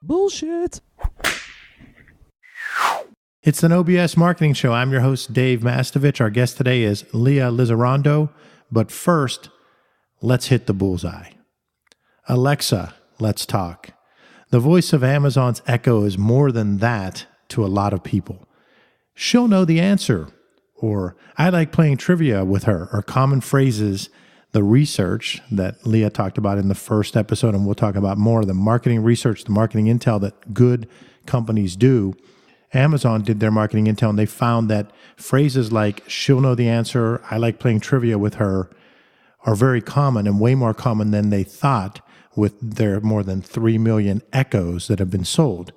Bullshit. It's an OBS Marketing Show. I'm your host, Dave Mastovich. Our guest today is Leah Lizarondo. But first, let's hit the bullseye. Alexa, let's talk. The voice of Amazon's Echo is more than that to a lot of people. She'll know the answer, or I like playing trivia with her, or common phrases. The research that Leah talked about in the first episode, and we'll talk about more, the marketing research, the marketing intel that good companies do. Amazon did their marketing intel, and they found that phrases like, she'll know the answer, I like playing trivia with her, are very common and way more common than they thought with their more than 3 million Echoes that have been sold.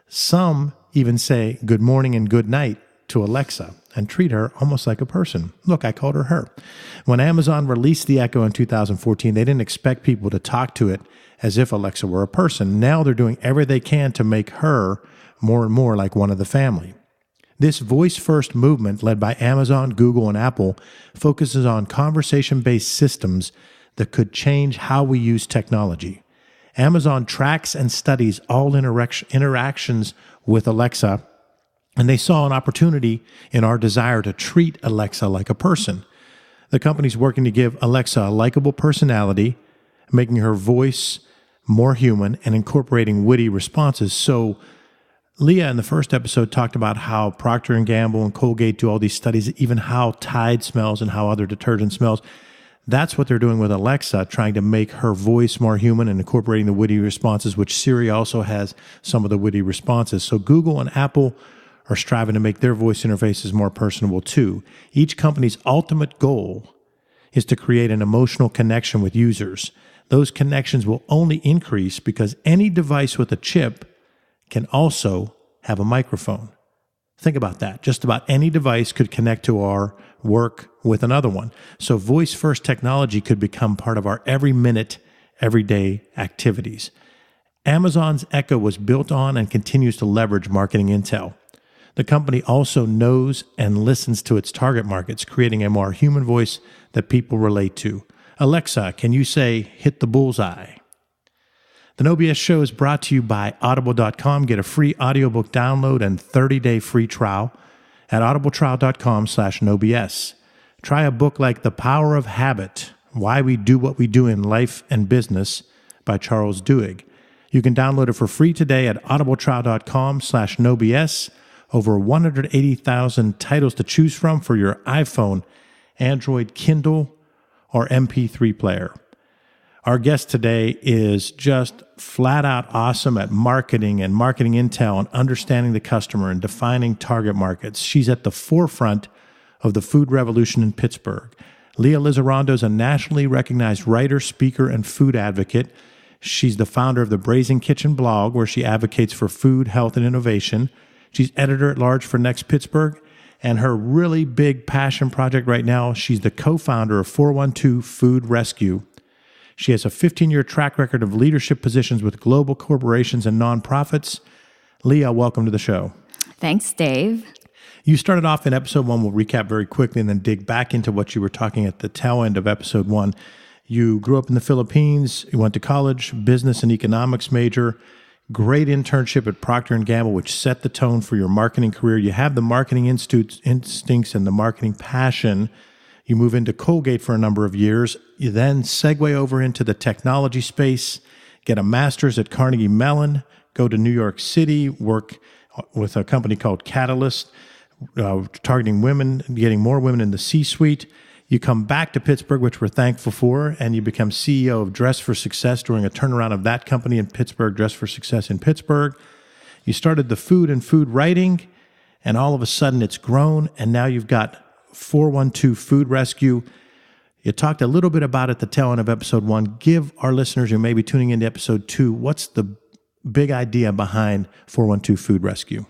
Some even say good morning and good night to Alexa and treat her almost like a person. Look, I called her. When Amazon released the Echo in 2014, they didn't expect people to talk to it as if Alexa were a person. Now they're doing everything they can to make her more and more like one of the family. This voice-first movement, led by Amazon, Google, and Apple, focuses on conversation-based systems that could change how we use technology. Amazon tracks and studies all interactions with Alexa, and they saw an opportunity in our desire to treat Alexa like a person. The company's working to give Alexa a likable personality, making her voice more human, and incorporating witty responses. So Leah in the first episode talked about how Procter & Gamble and Colgate do all these studies, even how Tide smells and how other detergent smells. That's what they're doing with Alexa, trying to make her voice more human and incorporating the witty responses, which Siri also has some of the witty responses. So Google and Apple are striving to make their voice interfaces more personable too. Each company's ultimate goal is to create an emotional connection with users. Those connections will only increase because any device with a chip can also have a microphone. Think about that. Just about any device could connect to our work with another one. So voice-first technology could become part of our every minute, everyday activities. Amazon's Echo was built on and continues to leverage marketing intel. The company also knows and listens to its target markets, creating a more human voice that people relate to. Alexa, can you say, hit the bullseye? The NoBS show is brought to you by Audible.com. Get a free audiobook download and 30-day free trial at audibletrial.com/NoBS. Try a book like The Power of Habit, Why We Do What We Do in Life and Business by Charles Duhigg. You can download it for free today at audibletrial.com/NoBS. Over 180,000 titles to choose from for your iPhone, Android, Kindle, or MP3 player. Our guest today is just flat out awesome at marketing and marketing intel and understanding the customer and defining target markets. She's at the forefront of the food revolution in Pittsburgh. Leah Lizarondo is a nationally recognized writer, speaker, and food advocate. She's the founder of the Brazen Kitchen blog, where she advocates for food, health, and innovation. She's editor-at-large for Next Pittsburgh, and her really big passion project right now, she's the co-founder of 412 Food Rescue. She has a 15-year track record of leadership positions with global corporations and nonprofits. Leah, welcome to the show. Thanks, Dave. You started off in episode 1. We'll recap very quickly and then dig back into what you were talking at the tail end of episode 1. You grew up in the Philippines. You went to college, business and economics major. Great internship at Procter & Gamble, which set the tone for your marketing career. You have the marketing instincts and the marketing passion. You move into Colgate for a number of years. You then segue over into the technology space, get a master's at Carnegie Mellon, go to New York City, work with a company called Catalyst, targeting women, getting more women in the C-suite. You come back to Pittsburgh, which we're thankful for, and you become CEO of Dress for Success during a turnaround of that company in Pittsburgh, Dress for Success in Pittsburgh. You started the food and food writing, and all of a sudden it's grown, and now you've got 412 Food Rescue. You talked a little bit about it at the tail end of episode 1. Give our listeners who may be tuning into episode 2, what's the big idea behind 412 Food Rescue?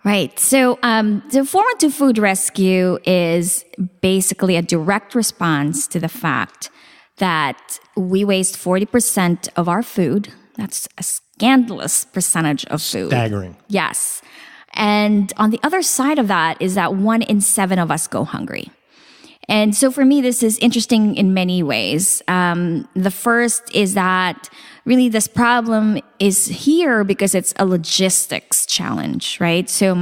Right. So the 412 Food Rescue is basically a direct response to the fact that we waste 40% of our food. That's a scandalous percentage of food. Staggering. Yes. And on the other side of that is that 1 in 7 of us go hungry. And so for me, this is interesting in many ways. The first is that really this problem is here because it's a logistics challenge, right? So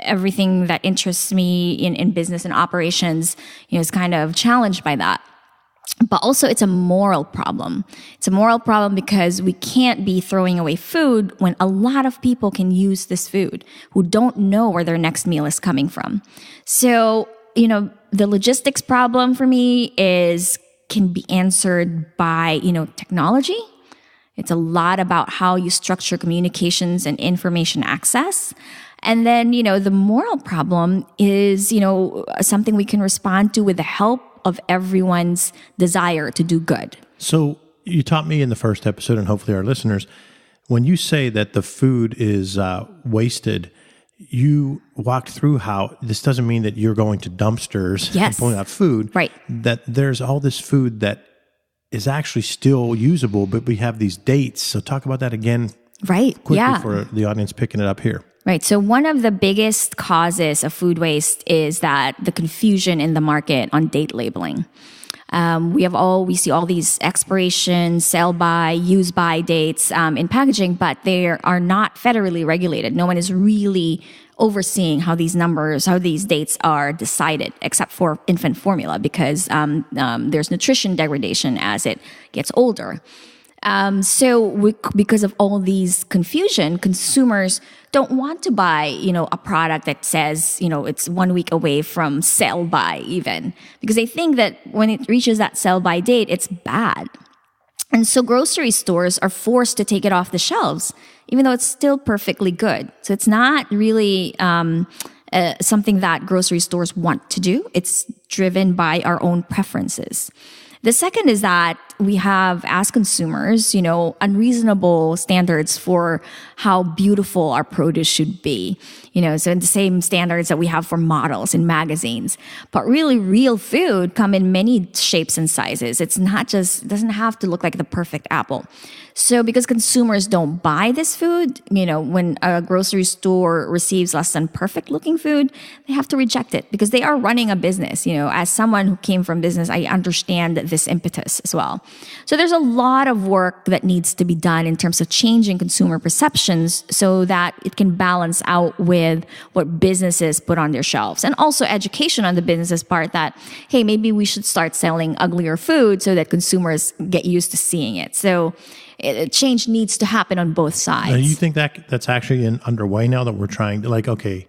everything that interests me in business and operations, is kind of challenged by that. But also it's a moral problem. It's a moral problem because we can't be throwing away food when a lot of people can use this food who don't know where their next meal is coming from. So, the logistics problem for me can be answered by, technology. It's a lot about how you structure communications and information access. And then, the moral problem is, something we can respond to with the help of everyone's desire to do good. So you taught me in the first episode, and hopefully our listeners, when you say that the food is wasted, you walked through how this doesn't mean that you're going to dumpsters and pulling out food. Right. That there's all this food that is actually still usable, but we have these dates. So talk about that again quickly for the audience picking it up here. Right. So one of the biggest causes of food waste is that the confusion in the market on date labeling. We see all these expiration, sell by, use by dates in packaging, but they are not federally regulated. No one is really overseeing how these dates are decided, except for infant formula, because there's nutrition degradation as it gets older. Because of all these confusion, consumers don't want to buy, a product that says, it's 1 week away from sell by even, because they think that when it reaches that sell by date, it's bad. And so grocery stores are forced to take it off the shelves, even though it's still perfectly good. So it's not really something that grocery stores want to do. It's driven by our own preferences. The second is that we have, as consumers, unreasonable standards for how beautiful our produce should be. So the same standards that we have for models in magazines. But really, real food come in many shapes and sizes. It doesn't have to look like the perfect apple. So because consumers don't buy this food, when a grocery store receives less than perfect looking food, they have to reject it because they are running a business. As someone who came from business, I understand this impetus as well. So there's a lot of work that needs to be done in terms of changing consumer perceptions so that it can balance out with what businesses put on their shelves. And also education on the business's part that, hey, maybe we should start selling uglier food so that consumers get used to seeing it. So change needs to happen on both sides. Now, you think that's actually underway now that we're trying to,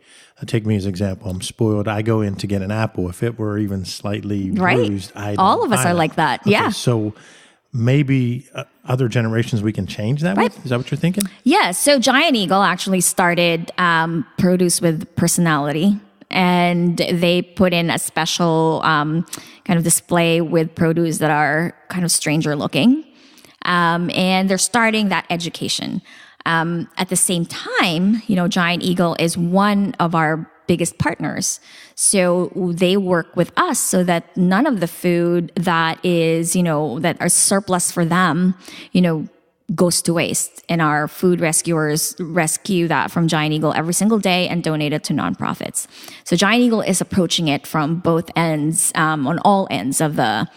take me as an example. I'm spoiled. I go in to get an apple. If it were even slightly bruised, all of us are like that. Okay, yeah. So maybe other generations we can change that with? Is that what you're thinking? Yeah. So Giant Eagle actually started produce with personality. And they put in a special kind of display with produce that are kind of stranger looking. And they're starting that education. At the same time, Giant Eagle is one of our biggest partners. So they work with us so that none of the food that is, that are surplus for them, goes to waste. And our food rescuers rescue that from Giant Eagle every single day and donate it to nonprofits. So Giant Eagle is approaching it from both ends, on all ends of the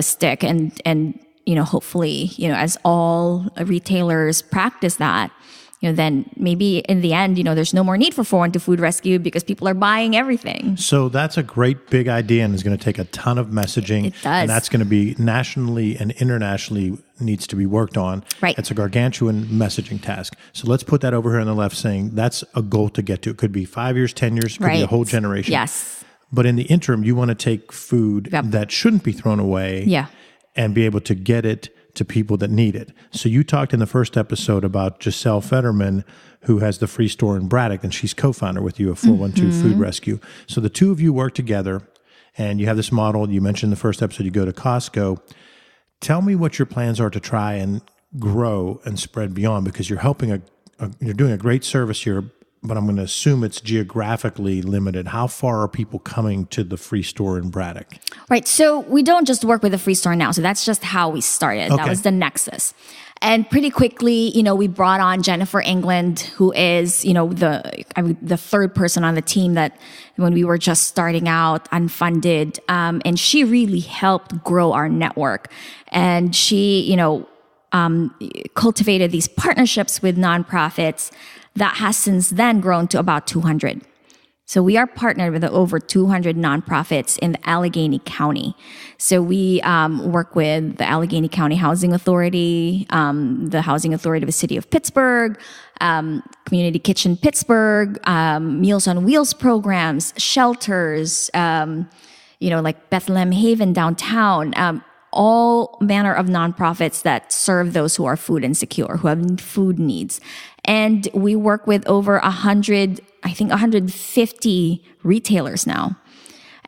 stick. And hopefully, as all retailers practice that, then maybe in the end, there's no more need for 412 Food Rescue because people are buying everything. So that's a great big idea and is going to take a ton of messaging. It does. And that's going to be nationally and internationally needs to be worked on. Right. It's a gargantuan messaging task. So let's put that over here on the left saying that's a goal to get to. It could be 5 years, 10 years, could be a whole generation. Yes. But in the interim, you want to take food that shouldn't be thrown away and be able to get it to people that need it. So you talked in the first episode about Giselle Fetterman, who has the free store in Braddock, and she's co-founder with you of 412 Food Rescue. So the two of you work together, and you have this model. You mentioned in the first episode you go to Costco. Tell me what your plans are to try and grow and spread beyond, because you're helping you're doing a great service here but I'm going to assume it's geographically limited. How far are people coming to the free store in Braddock? Right. So we don't just work with the free store now. So that's just how we started. Okay. That was the nexus. And pretty quickly, we brought on Jennifer England, who is, the third person on the team that when we were just starting out, unfunded, and she really helped grow our network. And she, cultivated these partnerships with nonprofits that has since then grown to about 200. So we are partnered with over 200 nonprofits in the Allegheny County. So we work with the Allegheny County Housing Authority, the Housing Authority of the City of Pittsburgh, Community Kitchen Pittsburgh, Meals on Wheels programs, shelters, like Bethlehem Haven downtown, all manner of nonprofits that serve those who are food insecure, who have food needs. And we work with over 150 retailers now.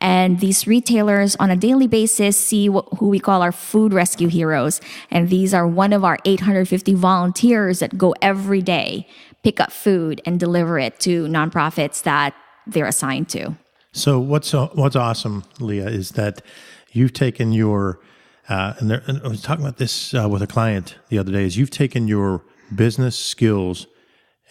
And these retailers on a daily basis see who we call our food rescue heroes. And these are one of our 850 volunteers that go every day, pick up food and deliver it to nonprofits that they're assigned to. So what's awesome, Leah, is that you've taken your, and I was talking about this with a client the other day, is you've taken your business skills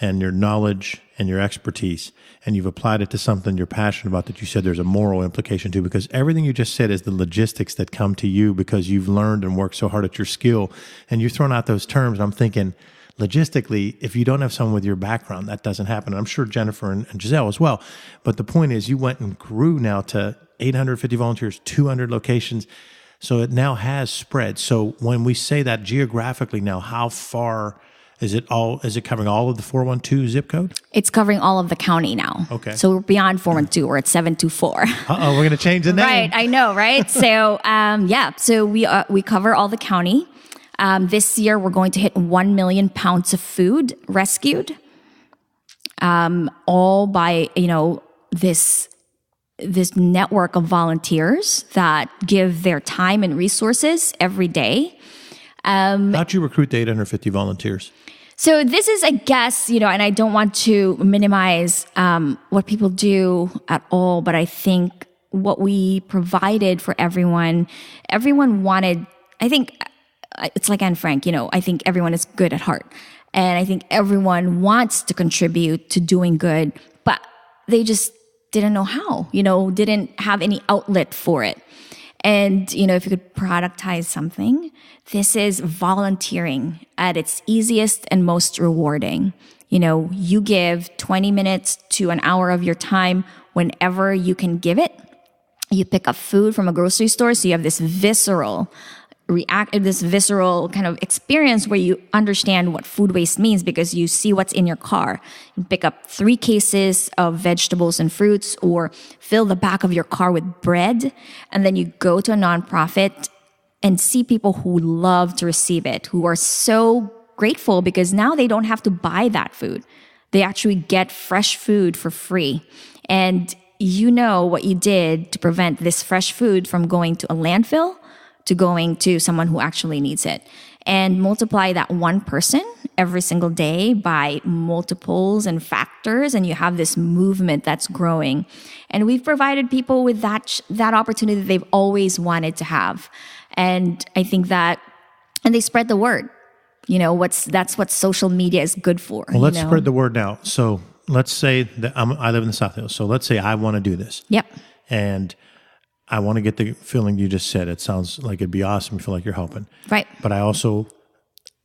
and your knowledge and your expertise, and you've applied it to something you're passionate about that you said there's a moral implication to, because everything you just said is the logistics that come to you because you've learned and worked so hard at your skill, and you've thrown out those terms. And I'm thinking, logistically, if you don't have someone with your background, that doesn't happen. And I'm sure Jennifer and Giselle as well. But the point is, you went and grew now to 850 volunteers, 200 locations. So it now has spread. So when we say that geographically now, how far is it covering all of the 412 zip code? It's covering all of the county now. Okay. So we're beyond 412. We're at 724. Uh-oh, we're going to change the name. Right, I know, right? So, so we cover all the county. This year, we're going to hit 1 million pounds of food rescued, all by, this network of volunteers that give their time and resources every day. How'd you recruit the 850 volunteers? So this is a guess, and I don't want to minimize what people do at all, but I think what we provided for everyone wanted, I think, it's like Anne Frank, I think everyone is good at heart. And I think everyone wants to contribute to doing good, but they just didn't know how, didn't have any outlet for it. And, if you could productize something, this is volunteering at its easiest and most rewarding. You give 20 minutes to an hour of your time whenever you can give it. You pick up food from a grocery store, so you have this visceral kind of experience where you understand what food waste means because you see what's in your car. You pick up 3 cases of vegetables and fruits or fill the back of your car with bread, and then you go to a nonprofit and see people who love to receive it, who are so grateful because now they don't have to buy that food. They actually get fresh food for free. And what you did to prevent this fresh food from going to a landfill to going to someone who actually needs it. And multiply that one person every single day by multiples and factors, and you have this movement that's growing. And we've provided people with that opportunity that they've always wanted to have. And I think that, and they spread the word. That's what social media is good for. Well, let's spread the word now. So let's say that I live in the South Hills. So let's say I want to do this. Yep. And I want to get the feeling you just said. It sounds like it'd be awesome. You feel like you're helping. Right. But I also,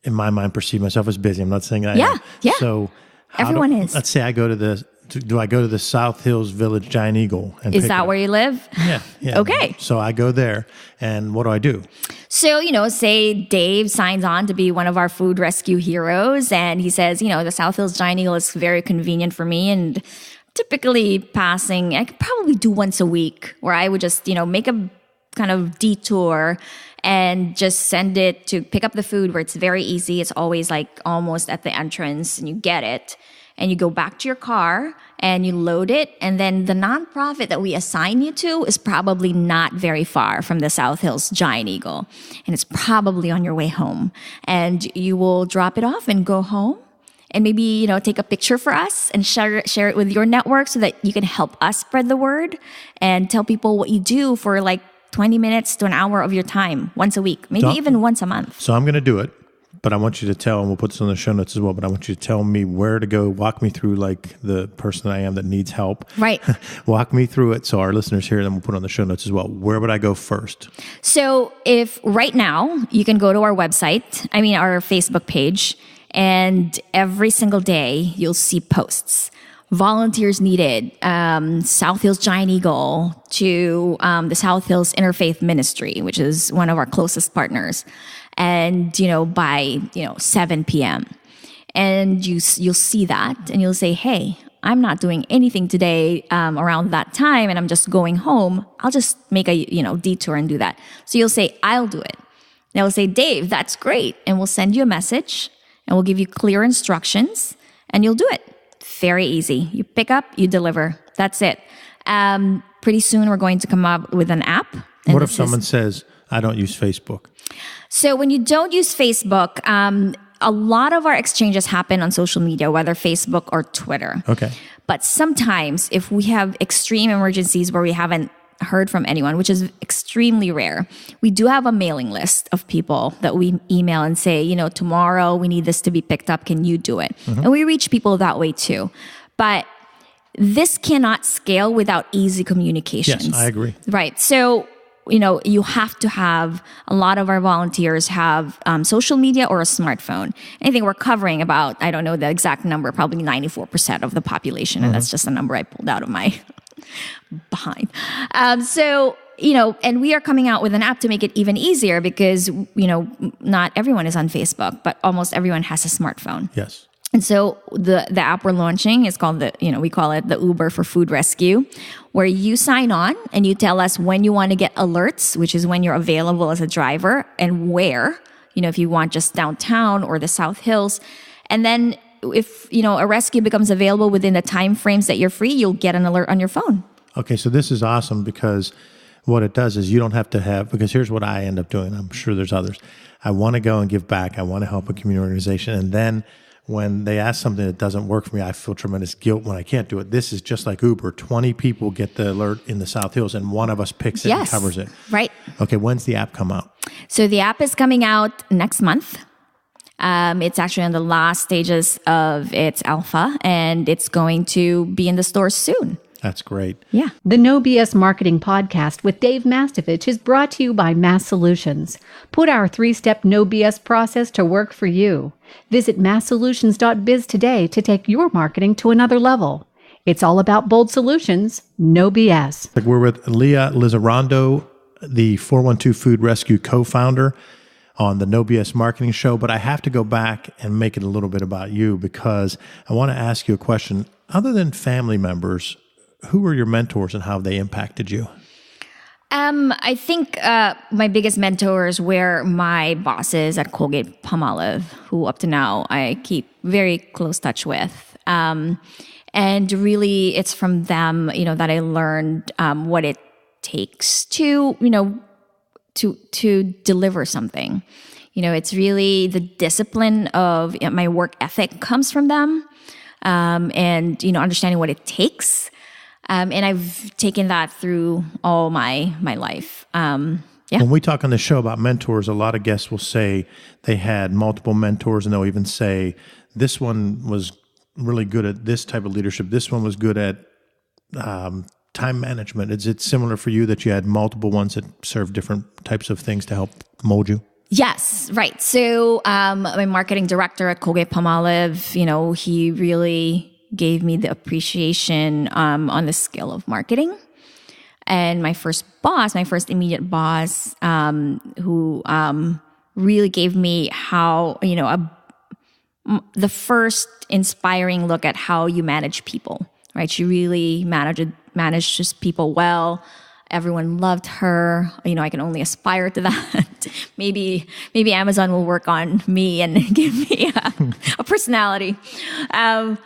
in my mind, perceive myself as busy. I'm not saying that I am. Yeah. So everyone is. Let's say I go to do I go to the South Hills Village Giant Eagle? And is that where you live? Yeah. Okay. So I go there, and what do? So, say Dave signs on to be one of our food rescue heroes, and he says, the South Hills Giant Eagle is very convenient for me, and typically passing, I could probably do once a week where I would just, make a kind of detour and just send it to pick up the food where it's very easy. It's always like almost at the entrance and you get it and you go back to your car and you load it. And then the nonprofit that we assign you to is probably not very far from the South Hills Giant Eagle. And it's probably on your way home, and you will drop it off and go home. and maybe, take a picture for us and share it with your network so that you can help us spread the word and tell people what you do for like 20 minutes to an hour of your time once a week, maybe even once a month. So I'm going to do it, but I want you to tell, and we'll put this on the show notes as well, but I want you to tell me where to go. Walk me through like the person I am that needs help. Right. Walk me through it so our listeners hear, then we'll put it on the show notes as well. Where would I go first? So if right now you can go to our website, our Facebook page, and every single day you'll see posts. Volunteers needed, South Hills Giant Eagle to the South Hills Interfaith Ministry, which is one of our closest partners. And, by, 7 p.m. And you'll see that and you'll say, hey, I'm not doing anything today around that time and I'm just going home. I'll just make a, detour and do that. So you'll say, I'll do it. They'll say, Dave, that's great. And we'll send you a message and we'll give you clear instructions and you'll do it. Very easy. You pick up, you deliver. That's it. Pretty soon we're going to come up with an app. What if someone says, I don't use Facebook? So when you don't use Facebook, a lot of our exchanges happen on social media, whether Facebook or Twitter. Okay. But sometimes if we have extreme emergencies where we haven't heard from anyone, which is extremely rare, we do have a mailing list of people that we email and say, tomorrow we need this to be picked up. Can you do it? Mm-hmm. And we reach people that way too. But this cannot scale without easy communications. Yes, I agree. Right. So, you have to have, a lot of our volunteers have social media or a smartphone. I think we're covering about, I don't know the exact number, probably 94% of the population. Mm-hmm. And that's just a number I pulled out of my behind. And we are coming out with an app to make it even easier because, not everyone is on Facebook, but almost everyone has a smartphone. Yes. And so the app we're launching is called we call it the Uber for Food Rescue, where you sign on and you tell us when you want to get alerts, which is when you're available as a driver and where, if you want just downtown or the South Hills. And then if, a rescue becomes available within the time frames that you're free, you'll get an alert on your phone. Okay. So this is awesome because what it does is you don't have to have, because here's what I end up doing. I'm sure there's others. I want to go and give back. I want to help a community organization. And then when they ask something that doesn't work for me, I feel tremendous guilt when I can't do it. This is just like Uber. 20 people get the alert in the South Hills and one of us picks it and covers it. Right. Okay. When's the app come out? So the app is coming out next month. It's actually in the last stages of its alpha and it's going to be in the stores soon. That's great. Yeah. The No BS Marketing Podcast with Dave Mastovich is brought to you by Mass Solutions. Put our 3-step No BS process to work for you. Visit masssolutions.biz today to take your marketing to another level. It's all about bold solutions, no BS. We're with Leah Lizarondo, the 412 Food Rescue co-founder on the No BS Marketing Show. But I have to go back and make it a little bit about you because I want to ask you a question. Other than family members, who were your mentors and how they impacted you? I think my biggest mentors were my bosses at Colgate-Palmolive, who up to now I keep very close touch with. And really, it's from them, that I learned what it takes to, to deliver something. It's really the discipline of my work ethic comes from them, and understanding what it takes. And I've taken that through all my life. Yeah. When we talk on the show about mentors, a lot of guests will say they had multiple mentors, and they'll even say, this one was really good at this type of leadership. This one was good at time management. Is it similar for you that you had multiple ones that serve different types of things to help mold you? Yes, right. So my marketing director at Colgate-Palmolive, he really gave me the appreciation on the skill of marketing. And my first immediate boss, who really gave me how, the first inspiring look at how you manage people, right? She really managed people well. Everyone loved her. I can only aspire to that. Maybe Amazon will work on me and give me a personality. So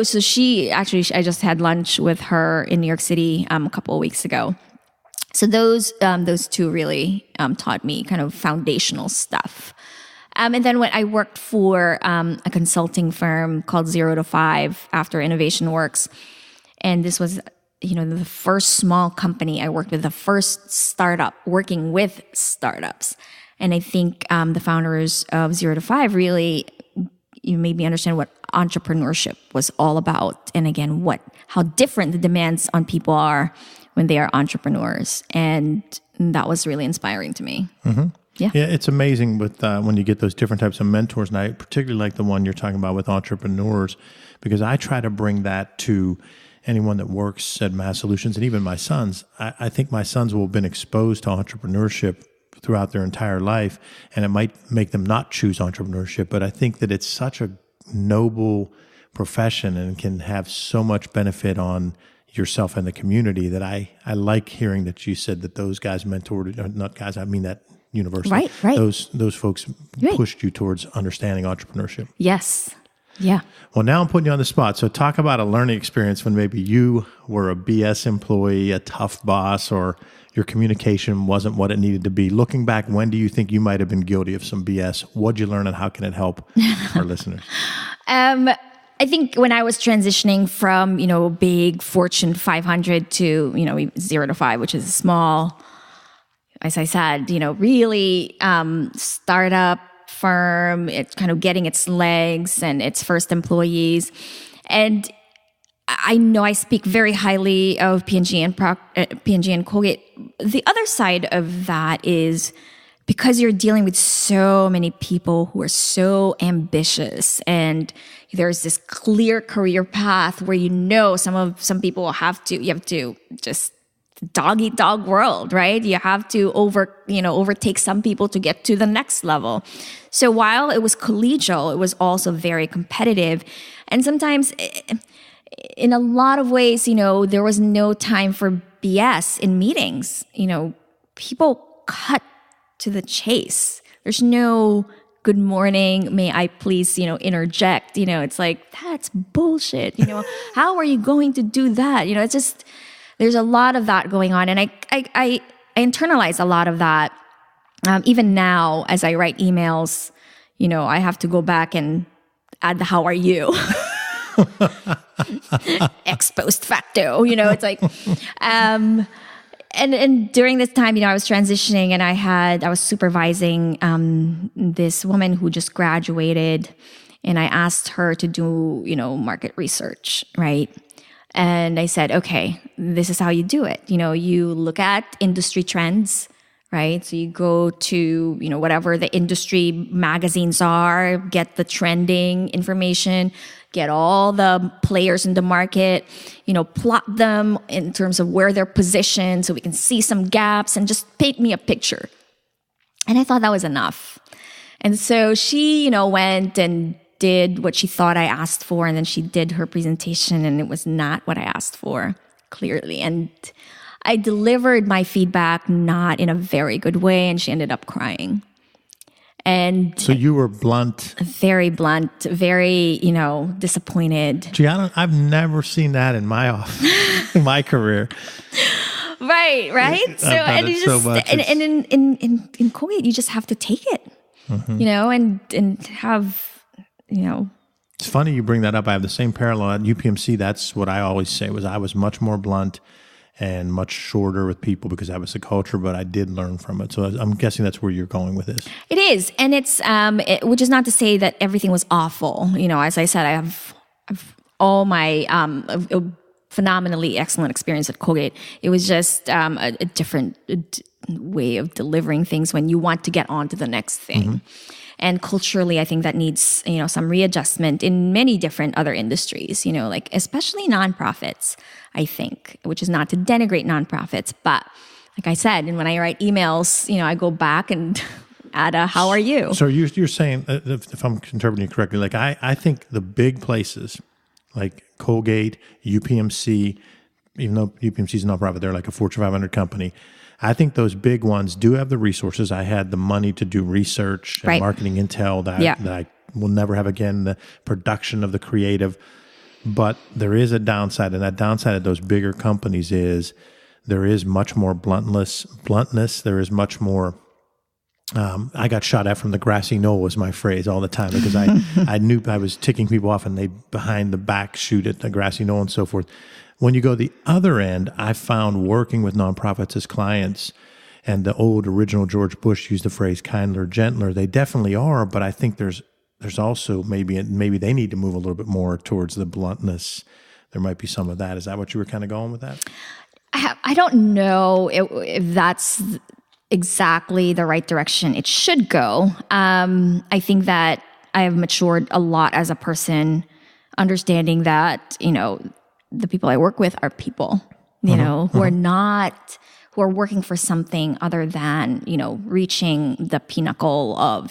she actually, I just had lunch with her in New York City a couple of weeks ago. So those two really taught me kind of foundational stuff. And then when I worked for a consulting firm called 0 to 5 after Innovation Works. And this was, the first small company I worked with, the first startup working with startups. And I think the founders of 0 to 5 really made me understand what entrepreneurship was all about. And again, how different the demands on people are when they are entrepreneurs. And that was really inspiring to me. Mm-hmm. Yeah. Yeah, it's amazing with when you get those different types of mentors. And I particularly like the one you're talking about with entrepreneurs, because I try to bring that to anyone that works at Mass Solutions, and even my sons. I think my sons will have been exposed to entrepreneurship throughout their entire life, and it might make them not choose entrepreneurship. But I think that it's such a noble profession and can have so much benefit on yourself and the community that I like hearing that you said that those guys mentored, not guys, I mean that university. Right. Those folks pushed you towards understanding entrepreneurship. Yes. Yeah. Well, now I'm putting you on the spot. So talk about a learning experience when maybe you were a BS employee, a tough boss, or your communication wasn't what it needed to be. Looking back, when do you think you might have been guilty of some BS? What'd you learn and how can it help our listeners? I think when I was transitioning from, big Fortune 500 to, 0 to 5, which is small, as I said, really startup firm, it's kind of getting its legs and its first employees. And I know I speak very highly of P&G and Colgate. The other side of that is because you're dealing with so many people who are so ambitious, and there's this clear career path where some people you have to just dog eat dog world, right? You have to overtake some people to get to the next level. So while it was collegial, it was also very competitive. And sometimes in a lot of ways, there was no time for BS in meetings. People cut to the chase. There's no good morning, may I please, interject. It's like, that's bullshit. How are you going to do that? It's just, there's a lot of that going on. And I internalize a lot of that. Even now, as I write emails, I have to go back and add the how are you? Ex post facto, it's like, and during this time, I was transitioning and I was supervising this woman who just graduated, and I asked her to do, market research, right? And I said, okay, this is how you do it. You look at industry trends, right? So you go to, whatever the industry magazines are, get the trending information, get all the players in the market, plot them in terms of where they're positioned so we can see some gaps and just paint me a picture. And I thought that was enough. And so she, went and did what she thought I asked for, and then she did her presentation, and it was not what I asked for, clearly. And I delivered my feedback not in a very good way, and she ended up crying. And so you were blunt. Very blunt, very, disappointed. Gee, I've never seen that in my office, in my career. Right. So and you just and in Colgate, you just have to take it, and have. It's funny you bring that up. I have the same parallel at UPMC. That's what I always say was I was much more blunt and much shorter with people because that was the culture, but I did learn from it. So I'm guessing that's where you're going with this. It is. And it's, which is not to say that everything was awful. As I said, I have all my, a phenomenally excellent experience at Colgate. It was just a different way of delivering things when you want to get on to the next thing. Mm-hmm. And culturally, I think that needs, some readjustment in many different other industries, like especially nonprofits, I think, which is not to denigrate nonprofits. But like I said, and when I write emails, I go back and add a, how are you? So you're saying, if I'm interpreting you correctly, like I think the big places like Colgate, UPMC, even though UPMC is a nonprofit, they're like a Fortune 500 company. I think those big ones do have the resources. I had the money to do research and marketing intel that I will never have again, the production of the creative. But there is a downside, and that downside of those bigger companies is there is much more bluntness. There is much more I got shot at from the grassy knoll was my phrase all the time, because I knew I was ticking people off and they behind the back shoot at the grassy knoll and so forth. When you go the other end, I found working with nonprofits as clients, and the old original George Bush used the phrase kinder, gentler. They definitely are, but I think there's also maybe they need to move a little bit more towards the bluntness. There might be some of that. Is that what you were kind of going with that? I don't know if that's exactly the right direction it should go. I think that I have matured a lot as a person, understanding that, the people I work with are people, who are working for something other than, reaching the pinnacle of,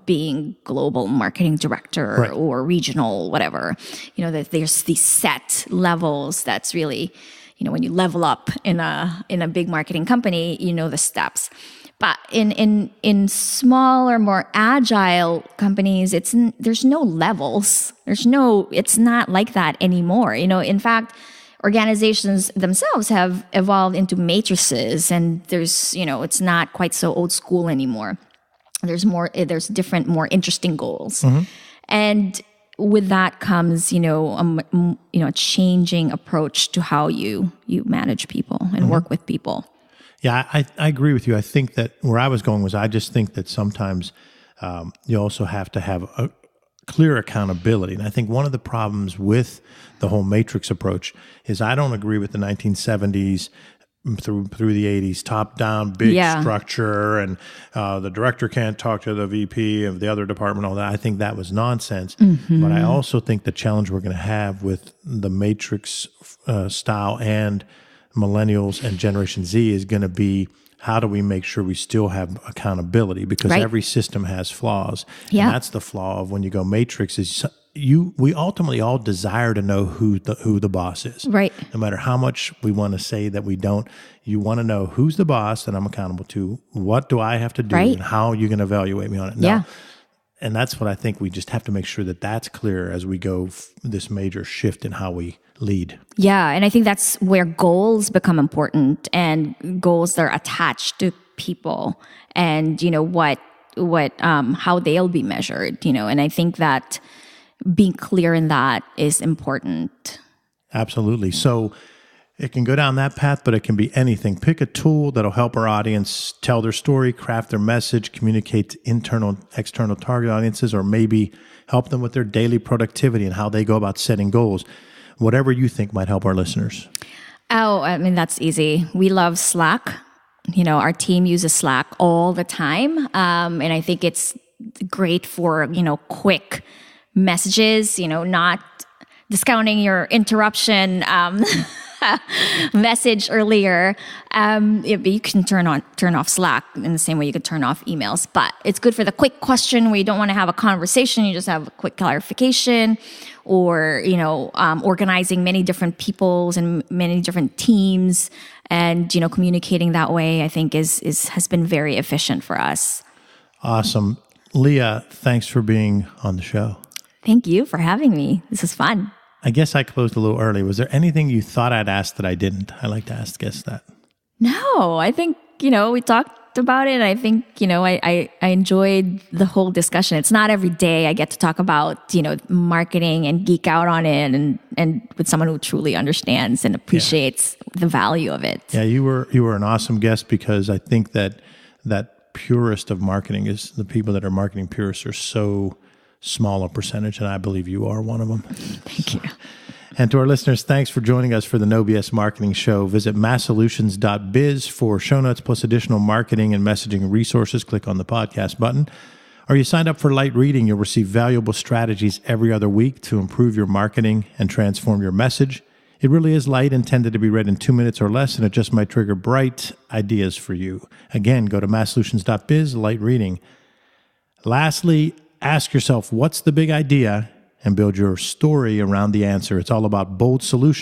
being global marketing director or regional, whatever. That there's these set levels that's really, when you level up in a big marketing company, the steps. But in smaller, more agile companies, there's no levels. It's not like that anymore. In fact, organizations themselves have evolved into matrices, and there's, it's not quite so old school anymore. There's different, more interesting goals. Mm-hmm. And with that comes, a changing approach to how you manage people and work with people. Yeah, I agree with you. I think that where I was going was, I just think that sometimes you also have to have a clear accountability. And I think one of the problems with the whole matrix approach is I don't agree with the 1970s through the 80s, top-down, big structure, and the director can't talk to the VP of the other department, all that. I think that was nonsense. Mm-hmm. But I also think the challenge we're going to have with the matrix style and millennials and Generation Z is going to be, how do we make sure we still have accountability? Because every system has flaws. Yeah. And that's the flaw of when you go matrix is we ultimately all desire to know who the boss is. Right. No matter how much we want to say that we don't, you want to know who's the boss that I'm accountable to, what do I have to do, and how are you going to evaluate me on it? Now, and that's what I think we just have to make sure that that's clear as we go this major shift in how we lead. Yeah, and I think that's where goals become important, and goals that are attached to people, and how they'll be measured. And I think that being clear in that is important. Absolutely. So it can go down that path, but it can be anything. Pick a tool that'll help our audience tell their story, craft their message, communicate to internal, external target audiences, or maybe help them with their daily productivity and how they go about setting goals. Whatever you think might help our listeners. Oh, I mean, that's easy. We love Slack. Our team uses Slack all the time. And I think it's great for, quick messages, not discounting your interruption message earlier. You can turn off Slack in the same way you could turn off emails. But it's good for the quick question where you don't want to have a conversation. You just have a quick clarification, or organizing many different peoples and many different teams, and communicating that way, I think has been very efficient for us. Awesome. Leah, thanks for being on the show. Thank you for having me. This is fun. I guess I closed a little early. Was there anything you thought I'd ask that I didn't? I like to ask guests that. No, I think, we talked about it. I think, I enjoyed the whole discussion. It's not every day I get to talk about, marketing and geek out on it and with someone who truly understands and appreciates the value of it. Yeah, you were an awesome guest, because I think that purist of marketing is the people that are marketing purists are so small a percentage, and I believe you are one of them. Thank you. And to our listeners, thanks for joining us for the No BS Marketing Show. Visit masssolutions.biz for show notes plus additional marketing and messaging resources. Click on the podcast button. Are you signed up for light reading? You'll receive valuable strategies every other week to improve your marketing and transform your message. It really is light, intended to be read in 2 minutes or less, and it just might trigger bright ideas for you. Again, go to masssolutions.biz, light reading. Lastly, ask yourself, what's the big idea, and build your story around the answer. It's all about bold solutions.